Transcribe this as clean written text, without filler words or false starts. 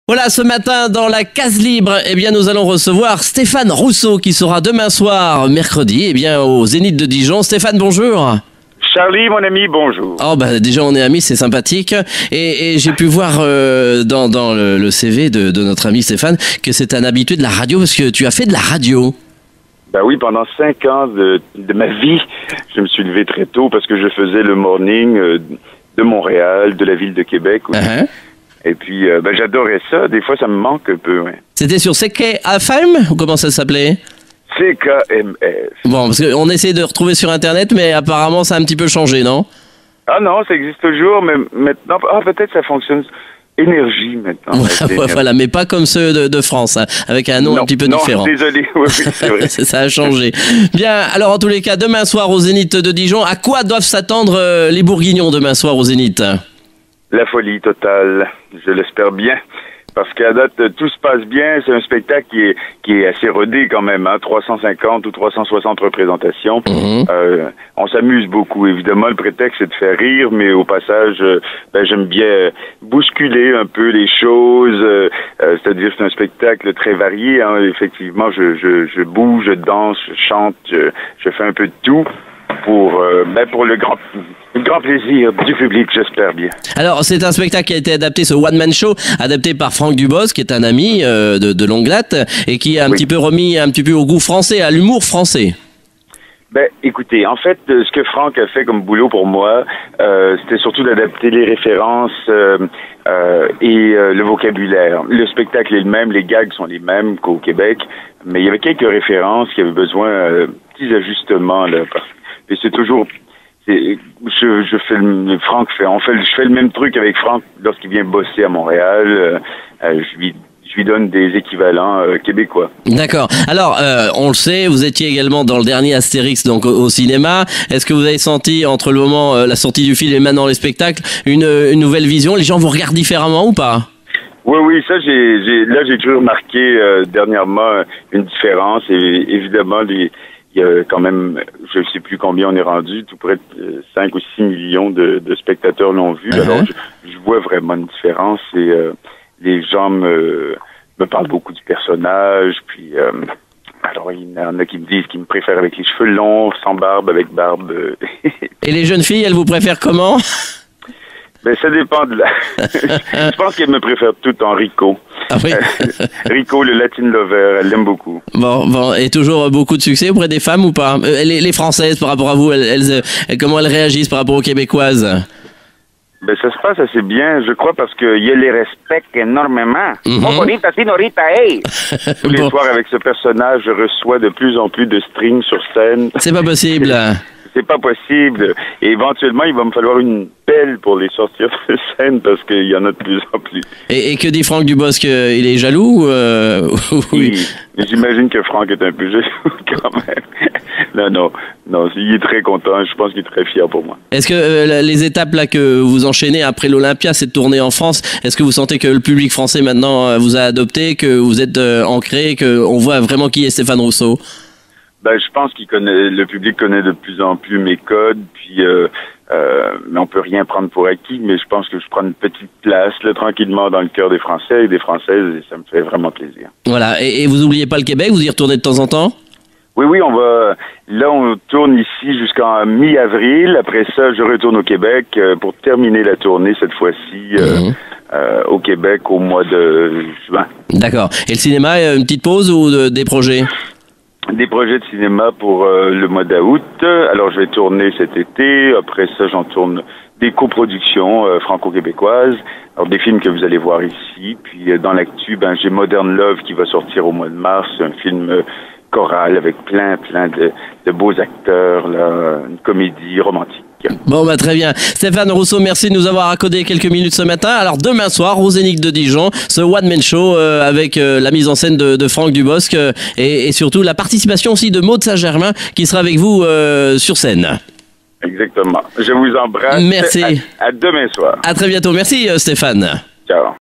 Voilà, ce matin, dans la case libre, nous allons recevoir Stéphane Rousseau, qui sera demain soir, mercredi, au Zénith de Dijon. Stéphane, bonjour. Charlie, mon ami, bonjour. Oh, déjà, on est amis, c'est sympathique. Et j'ai pu voir dans le CV de notre ami Stéphane que c'est un habitué de la radio, parce que tu as fait de la radio. Oui, pendant 5 ans de ma vie, je me suis levé très tôt parce que je faisais le morning de Montréal, de la ville de Québec aussi. Et puis, j'adorais ça. Des fois, ça me manque un peu. Ouais. C'était sur CKFM ou comment ça s'appelait? CKMF. Bon, parce qu'on essaie de retrouver sur Internet, mais apparemment, ça a un petit peu changé, non? Ah non, ça existe toujours, mais maintenant... peut-être ça fonctionne... Énergie, maintenant. Voilà, mais pas comme ceux de France, hein, avec un nom un petit peu différent. Non, désolé, oui, c'est vrai. Ça a changé. Bien, alors en tous les cas, demain soir au Zénith de Dijon, à quoi doivent s'attendre les Bourguignons demain soir au Zénith? La folie totale, je l'espère bien. Parce qu'à date, tout se passe bien. C'est un spectacle qui est assez rodé quand même, hein, 350 ou 360 représentations. On s'amuse beaucoup. Évidemment, le prétexte, c'est de faire rire, mais au passage, j'aime bien bousculer un peu les choses. C'est-à-dire, c'est un spectacle très varié. Hein. Effectivement, je bouge, je danse, je chante, je fais un peu de tout pour le grand plaisir du public, j'espère bien. Alors, c'est un spectacle qui a été adapté, ce one-man show, adapté par Franck Dubosc, qui est un ami de longue date, et qui a un petit peu remis un petit peu au goût français, à l'humour français. Écoutez, en fait, ce que Franck a fait comme boulot pour moi, c'était surtout d'adapter les références et le vocabulaire. Le spectacle est le même, les gags sont les mêmes qu'au Québec, mais il y avait quelques références qui avaient besoin de petits ajustements, là. Et c'est toujours... je fais le même truc avec Franck lorsqu'il vient bosser à Montréal. Je lui donne des équivalents québécois. D'accord. Alors, on le sait, vous étiez également dans le dernier Astérix, donc au cinéma. Est-ce que vous avez senti, entre le moment la sortie du film et maintenant les spectacles, une nouvelle vision? Les gens vous regardent différemment ou pas? Oui, ça, j'ai cru remarquer dernièrement une différence. Et évidemment, il y a quand même, je ne sais plus combien on est rendu, tout près de 5 ou 6 millions de spectateurs l'ont vu. Alors, je vois vraiment une différence et les gens me parlent beaucoup du personnage. Puis, alors, il y en a qui me disent qu'ils me préfèrent avec les cheveux longs, sans barbe, avec barbe. Et les jeunes filles, elles vous préfèrent comment? Ça dépend de la... Je pense qu'elles me préfèrent toutes en Rico. Ah oui. Rico, le Latin Lover, elle l'aime beaucoup. Bon, et toujours beaucoup de succès auprès des femmes ou pas? Les Françaises, par rapport à vous, comment elles réagissent par rapport aux Québécoises? Ça se passe assez bien, je crois, parce qu'ils les respectent énormément. Bonita, Sinorita, hey! Tous les soirs, avec ce personnage, je reçois de plus en plus de strings sur scène. C'est pas possible. C'est pas possible. Et éventuellement, il va me falloir une pelle pour les sortir de scène parce qu'il y en a de plus en plus. Et que dit Franck Dubosc? Il est jaloux? Oui. J'imagine que Franck est un peu jaloux quand même. Non, il est très content. Je pense qu'il est très fier pour moi. Est-ce que les étapes là que vous enchaînez après l'Olympia, cette tournée en France, est-ce que vous sentez que le public français maintenant vous a adopté, que vous êtes ancré, qu'on voit vraiment qui est Stéphane Rousseau? Je pense le public connaît de plus en plus mes codes, puis mais on peut rien prendre pour acquis, mais je pense que je prends une petite place, là, tranquillement, dans le cœur des Français et des Françaises, et ça me fait vraiment plaisir. Voilà, et vous oubliez pas le Québec, vous y retournez de temps en temps? Oui, on tourne ici jusqu'en mi-avril, après ça, je retourne au Québec pour terminer la tournée, cette fois-ci, au Québec, au mois de juin. D'accord. Et le cinéma, une petite pause ou des projets? Des projets de cinéma pour le mois d'août. Alors, je vais tourner cet été. Après ça, j'en tourne des coproductions franco-québécoises. Alors, des films que vous allez voir ici. Puis, dans l'actu, j'ai Modern Love qui va sortir au mois de mars. Un film choral avec plein de beaux acteurs, là, une comédie romantique. Bon, très bien. Stéphane Rousseau, merci de nous avoir accordé quelques minutes ce matin. Alors, demain soir, au Zénith de Dijon, ce one-man show avec la mise en scène de Franck Dubosc et surtout la participation aussi de Maud Saint-Germain qui sera avec vous sur scène. Exactement. Je vous embrasse. Merci. À demain soir. À très bientôt. Merci Stéphane. Ciao.